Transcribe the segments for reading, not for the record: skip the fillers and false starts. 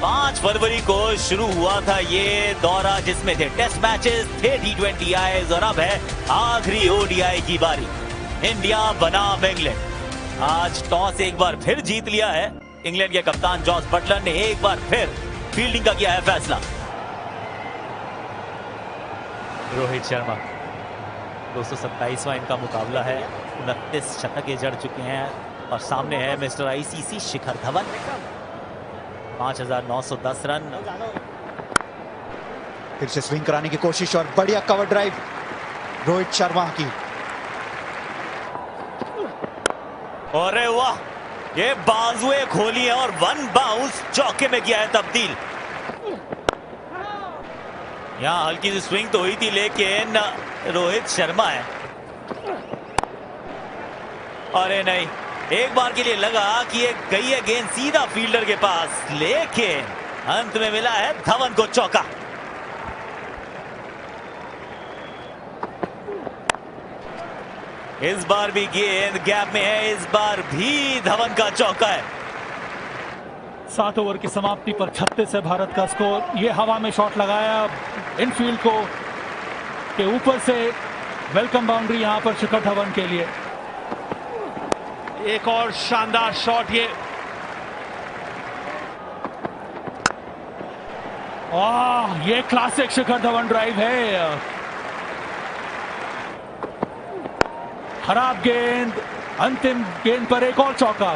5 फरवरी को शुरू हुआ था ये दौरा, जिसमें थे टेस्ट मैचेस, थे T20 आईज और अब है आखिरी ओडीआई की बारी। इंडिया बनाम इंग्लैंड। आज टॉस एक बार फिर जीत लिया है। इंग्लैंड के कप्तान जॉस बटलर ने एक बार फिर फील्डिंग का किया है फैसला। रोहित शर्मा 227वां इनका मुकाबला है। 29 शतक जड़ चुके हैं और सामने है mister ICC Shikhar Dhawan. 5910 run. फिर से स्विंग कराने की कोशिश और बढ़िया कवर ड्राइव रोहित शर्मा की। अरे वाह, ये बाजुए खोली है और वन बाउंस चौके में किया है तब्दील। यहां हल्की सी स्विंग तो हुई थी, लेकिन रोहित शर्मा है। अरे नहीं, एक बार के लिए लगा कि ये गई है गेंद सीधा फील्डर के पास, लेकिन अंत में मिला है धवन को चौका। इस बार भी गेंद गैप में है, इस बार भी धवन का चौका है। 7 ओवर की समाप्ति पर 36 है भारत का स्कोर। ये हवा में शॉट लगाया इनफील्ड को के ऊपर से। वेलकम बाउंड्री यहां पर शिखर धवन के लिए। एक और शानदार शॉट ये। ये क्लासिक शिखर धवन ड्राइव है। खराब गेंद, अंतिम गेंद पर एक और चौका।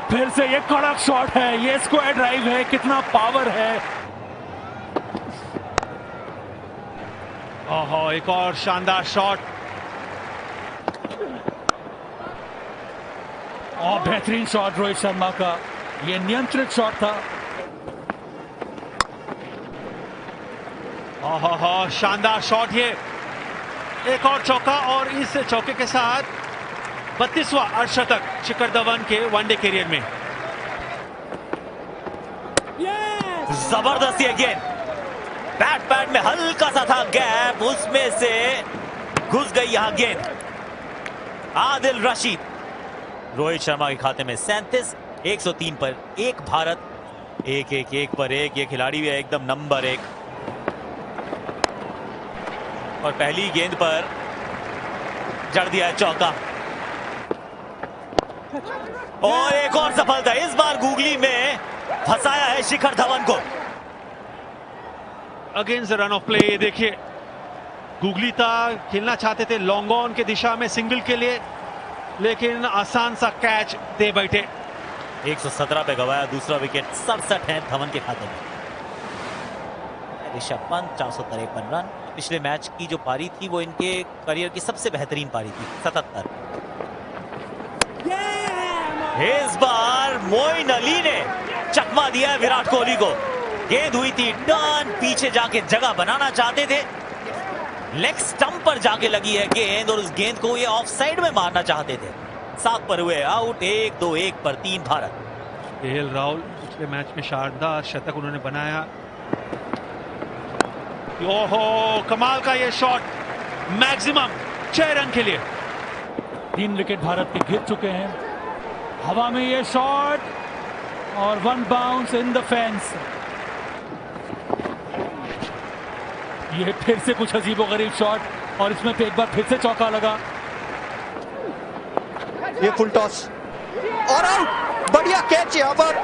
फिर से ये कड़क शॉट है, ये स्क्वायर ड्राइव है, कितना पावर है। ओहो, एक और शानदार शॉट। बेहतरीन शॉट रोहित शर्मा का, ये नियंत्रित शॉट था। ओहो, शानदार शॉट ये। एक और चौका और इस चौके के साथ 32वां अर्धशतक शिखर धवन के वनडे करियर में। जबरदस्त ये गेंद, बैट में हल्का सा था गैप, उसमें से घुस गई यहां गेंद। आदिल रशीद। रोहित शर्मा के खाते में 37, 103 पर 1 भारत, 1 पर 1। ये खिलाड़ी भी है एकदम नंबर 1। और पहली गेंद पर जड़ दिया है चौका। और एक और सफलता, इस बार गूगली में फंसाया है शिखर धवन को। Against the run of play. देखिए, गूगली था, खेलना चाहते थे लॉन्ग ऑन के दिशा में सिंगल के लिए, लेकिन आसान सा कैच दे बैठे। 117 पे गवाया दूसरा विकेट। 67 है धवन के खाते में। ऋषभ पंत 453 रन। पिछले मैच की जो पारी थी वो इनके करियर की सबसे बेहतरीन पारी थी, 77। इस बार मोइन अली ने चकमा दिया है विराट कोहली को। गेंद हुई थी टर्न, पीछे जाके जगह बनाना चाहते थे, लेग स्टंप पर जाके लगी है गेंद और उस गेंद को ये ऑफ साइड में मारना चाहते थे। 7 पर हुए आउट। 1-2, 1 पर 3 भारत। केएल राहुल पिछले मैच में शानदार शतक उन्होंने बनाया। ओहो, कमाल का ये शॉट, मैक्सिमम 6 रन के लिए। 3 विकेट भारत के गिर चुके हैं। हवा में ये शॉट और 1 बाउंस इन द फेंस। ये फिर से कुछ अजीबोगरीब शॉट और इसमें एक बार फिर से चौका लगा। ये फुल टॉस और आउट। बढ़िया कैच यहां पर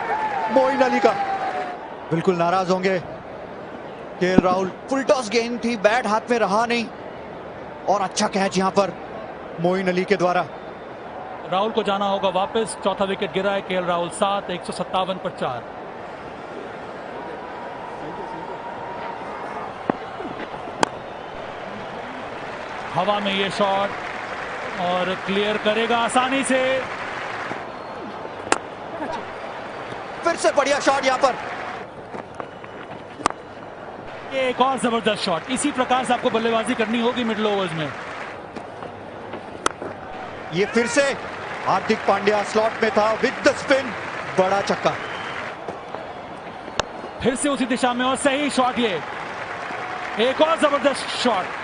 मोइन अली का। बिल्कुल नाराज होंगे केएल राहुल। फुल टॉस गेंद थी, बैट हाथ में रहा नहीं और अच्छा कैच यहां पर मोइन अली के द्वारा। राहुल को जाना होगा वापस। चौथा विकेट गिरा है केएल राहुल। 7, 157 पर 4। हवा में ये शॉट और क्लियर करेगा आसानी से। फिर से बढ़िया शॉट यहां पर। ये एक और जबरदस्त शॉट। इसी प्रकार से आपको बल्लेबाजी करनी होगी मिडिल ओवर्स में। ये फिर से हार्दिक पांड्या स्लॉट में था विद द स्पिन। बड़ा छक्का। फिर से उसी दिशा में और सही शॉट। ये एक और जबरदस्त शॉट।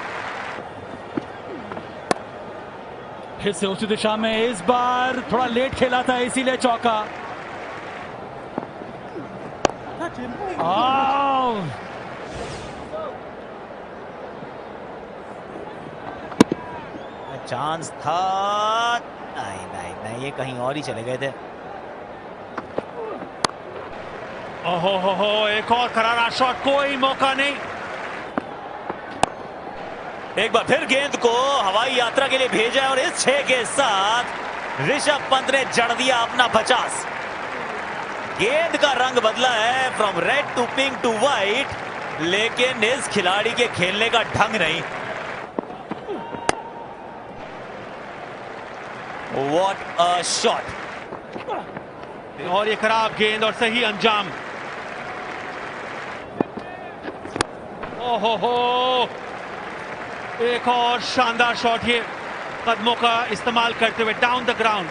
फिर से उसी दिशा में। इस बार थोड़ा लेट खेला था इसीलिए चौका। चांस था, नहीं नहीं नहीं, ये कहीं और ही चले गए थे। ओहो हो, एक और करारा शॉट, कोई मौका नहीं। एक बार फिर गेंद को हवाई यात्रा के लिए भेजा और इस 6 के साथ ऋषभ पंत ने जड़ दिया अपना 50। गेंद का रंग बदला है from red to pink to white, लेकिन इस खिलाड़ी के खेलने का ढंग नहीं। व्हाट अ शॉट, और ये खराब गेंद और सही अंजाम। ओहो हो, एक और शानदार शॉट, ये कदमों का इस्तेमाल करते हुए डाउन द ग्राउंड।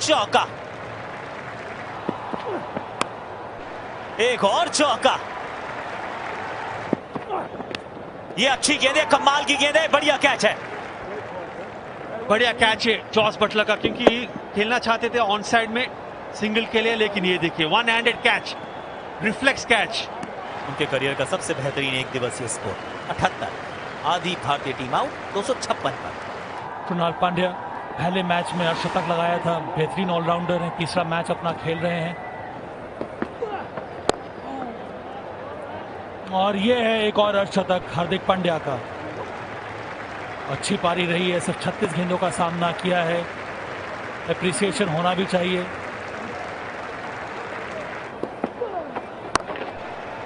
चौका, एक और चौका। ये अच्छी गेंद है, कमाल की गेंद है, बढ़िया कैच है। बढ़िया कैच है जॉस बटलर का, क्योंकि खेलना चाहते थे ऑन साइड में सिंगल के लिए, लेकिन ये देखिए one handed catch, reflex catch. उनके करियर का सबसे बेहतरीन एक दिवसीय स्कोर 78। आधी भारतीय टीम आउट 256 पर। कृणाल पांड्या पहले मैच में अर्धशतक लगाया था, बेहतरीन ऑलराउंडर हैं, तीसरा मैच अपना खेल रहे हैं। और ये है एक और अर्धशतक हार्दिक पांड्या का। अच्छी पारी रही है, सिर्फ 36 गेंदों का सामना किया है, एप्रिसिएशन होना भी चाहिए।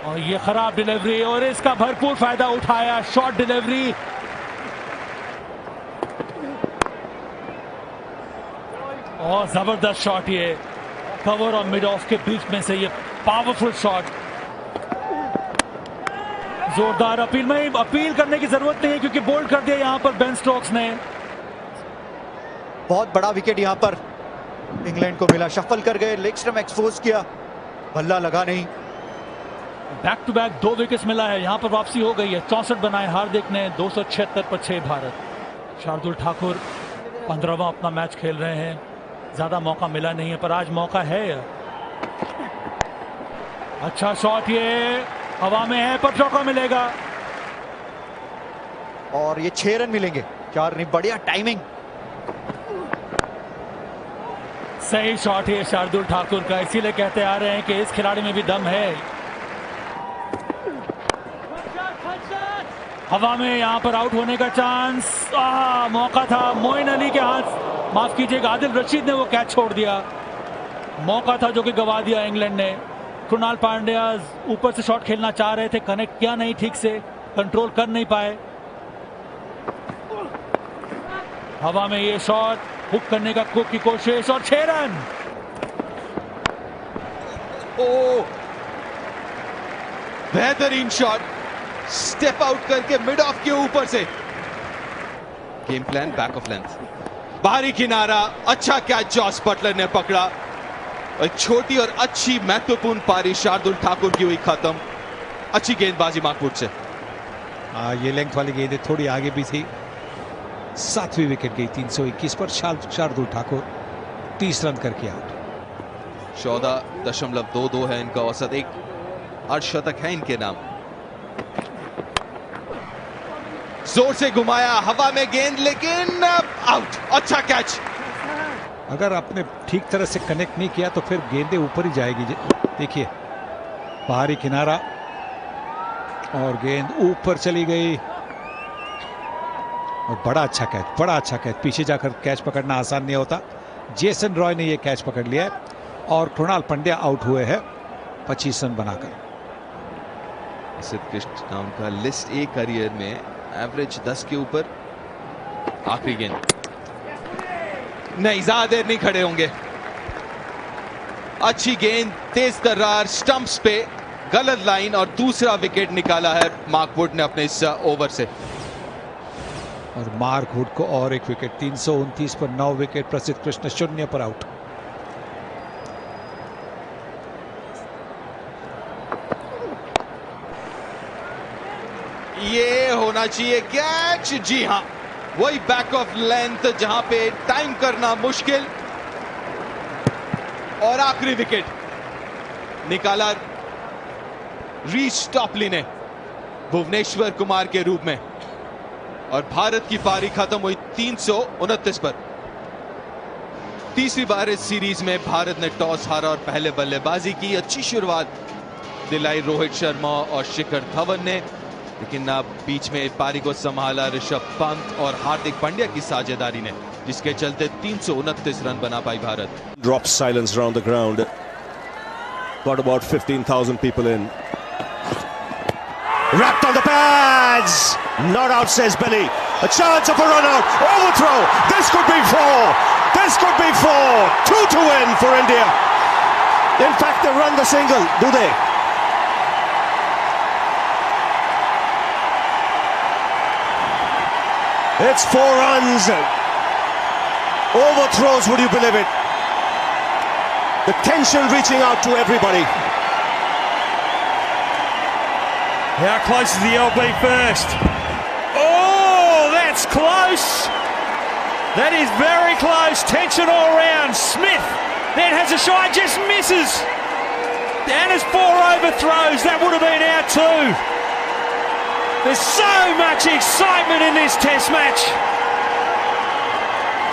और ये खराब डिलीवरी और इसका भरपूर फायदा उठाया, शॉर्ट डिलीवरी। और जबरदस्त शॉट, ये कवर और मिड ऑफ के बीच में से ये पावरफुल शॉट। जोरदार अपील, में अपील करने की जरूरत नहीं है क्योंकि बोल्ड कर दिया यहां पर बेन स्टोक्स ने। बहुत बड़ा विकेट यहां पर इंग्लैंड को मिला, शफल कर गए, लेग स्टंप एक्सपोज किया, बल्ला लगा नहीं। बैक टू बैक 2 विकेट्स मिला है, यहां पर वापसी हो गई है। 64 बनाए हार्दिक ने, 276 पर 6 भारत। शार्दुल ठाकुर 15वां अपना मैच खेल रहे हैं, ज्यादा मौका मिला नहीं है पर आज मौका है। अच्छा शॉट, ये हवा में है पर चौका मिलेगा और ये 6 रन मिलेंगे, 4 नहीं, बढ़िया टाइमिंग। सही शॉट है शार्दुल ठाकुर का, इसीलिए कहते आ रहे हैं कि इस खिलाड़ी में भी दम है। हवा में यहां पर आउट होने का चांस, मौका था मोइन अली के हाथ, माफ कीजिएगा आदिल रशीद ने वो कैच छोड़ दिया। मौका था जो कि गवा दिया इंग्लैंड ने। कृणाल पांड्या ऊपर से शॉट खेलना चाह रहे थे, कनेक्ट किया नहीं ठीक से, कंट्रोल कर नहीं पाए। हवा में ये शॉट, हुक करने का कुक की कोशिश और 6 रन। ओ, बेहतरीन शॉट, स्टेप आउट करके मिड ऑफ के ऊपर से। Game plan back of length, बाहरी किनारा, अच्छा कैच जॉस बटलर ने पकड़ा। एक छोटी और अच्छी महत्वपूर्ण पारी शार्दुल ठाकुर की हुई खत्म। अच्छी गेंदबाजी माकपुर से। ये लेंथ वाली गेंद थोड़ी आगे भी थी। 7वीं विकेट गई 321 पर। शार्दुल ठाकुर 30 रन करके आउट। 14.22 है इनका औसत, एक अर्धशतक है इनके नाम। जोर से घुमाया, हवा में गेंद, लेकिन आउट। अच्छा कैच। अगर आपने ठीक तरह से कनेक्ट नहीं किया तो फिर गेंदें ऊपर ही जाएगी। देखिए बाहरी किनारा और गेंद ऊपर चली गई और बड़ा अच्छा कैच, बड़ा अच्छा कैच। पीछे जाकर कैच पकड़ना आसान नहीं होता। जेसन रॉय ने यह कैच पकड़ लिया है और कृणाल पांड्या आउट हुए हैं 25 रन बनाकर। सिद्ध कृष्ण नाम का लिस्ट ए करियर में एवरेज 10 के ऊपर। आखिरी गेंद नहीं, ज्यादा देर नहीं खड़े होंगे। अच्छी गेंद, तेज तर्रार, स्टंप्स पे, गलत लाइन और दूसरा विकेट निकाला है मार्क वुड ने अपने इस ओवर से। और मार्क वुड को और एक विकेट, 329 पर 9 विकेट। प्रसिद्ध कृष्ण 0 पर आउट। ये होना चाहिए कैच। जी हां, वही बैक ऑफ लेंथ जहां पे टाइम करना मुश्किल। और आखिरी विकेट निकाला रीच टॉपली ने भुवनेश्वर कुमार के रूप में, और भारत की पारी खत्म हुई 329 पर। तीसरी बार इस सीरीज में भारत ने टॉस हारा और पहले बल्लेबाजी की। अच्छी शुरुआत दिलाई रोहित शर्मा और शिखर धवन ने, लेकिन अब बीच में पारी को संभाला ऋषभ पंत और हार्दिक पांड्या की साझेदारी ने, जिसके चलते 329 रन बना पाई Bharat. Drop silence around the ground. Got about 15,000 people in. Wrapped on the pads. Not out, says Billy. A chance of a run out. Overthrow. This could be 4. This could be 4. 2 to win for India. In fact, they run the single, do they? It's 4 runs. Overthrows, would you believe it? The tension reaching out to everybody. How close is the LB first? Oh, that's close. That is very close. Tension all round. Smith then has a shot, just misses. And has 4 overthrows. That would have been out too. There's so much excitement in this test match.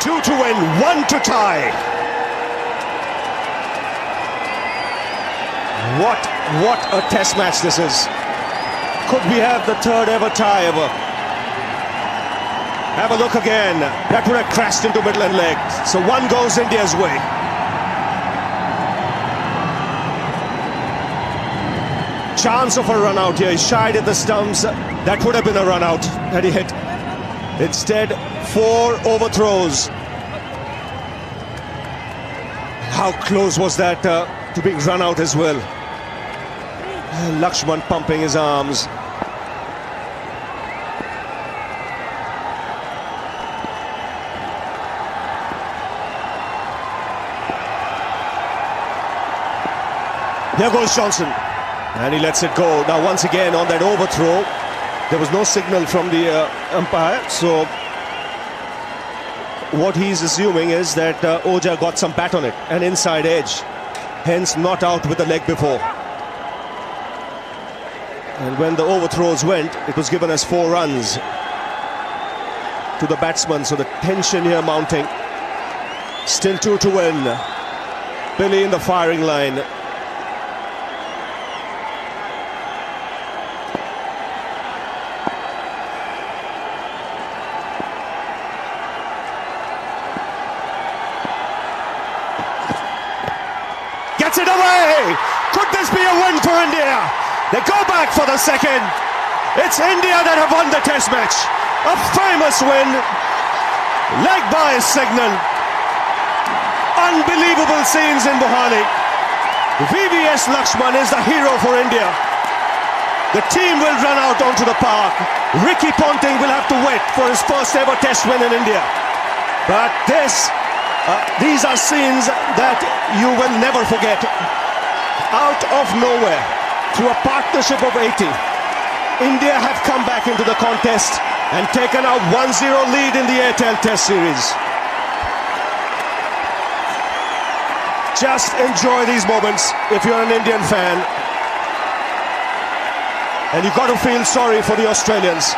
2 to win, 1 to tie. What a test match this is. Could we have the 3rd ever tie ever? Have a look again. That would have crashed into middle and leg. So 1 goes India's way. Chance of a run out here. He shied at the stumps. That would have been a run out had he hit. Instead, 4 overthrows. How close was that to being run out as well? Lakshman pumping his arms. There goes Johnson, and he lets it go. Now once again on that overthrow, there was no signal from the umpire, so what he's assuming is that Ojha got some bat on it, an inside edge, hence not out with the leg before. And when the overthrows went, it was given as 4 runs to the batsman, so the tension here mounting. Still 2 to win. Billy in the firing line. Gets it away! Could this be a win for India? They go back for the second. It's India that have won the test match. A famous win. Leg bias signal. Unbelievable scenes in Mohali. VVS Lakshman is the hero for India. The team will run out onto the park. Ricky Ponting will have to wait for his first ever test win in India. But these are scenes that you will never forget. Out of nowhere, through a partnership of 80, India have come back into the contest and taken a 1-0 lead in the Airtel Test Series. Just enjoy these moments if you're an Indian fan. And you've got to feel sorry for the Australians.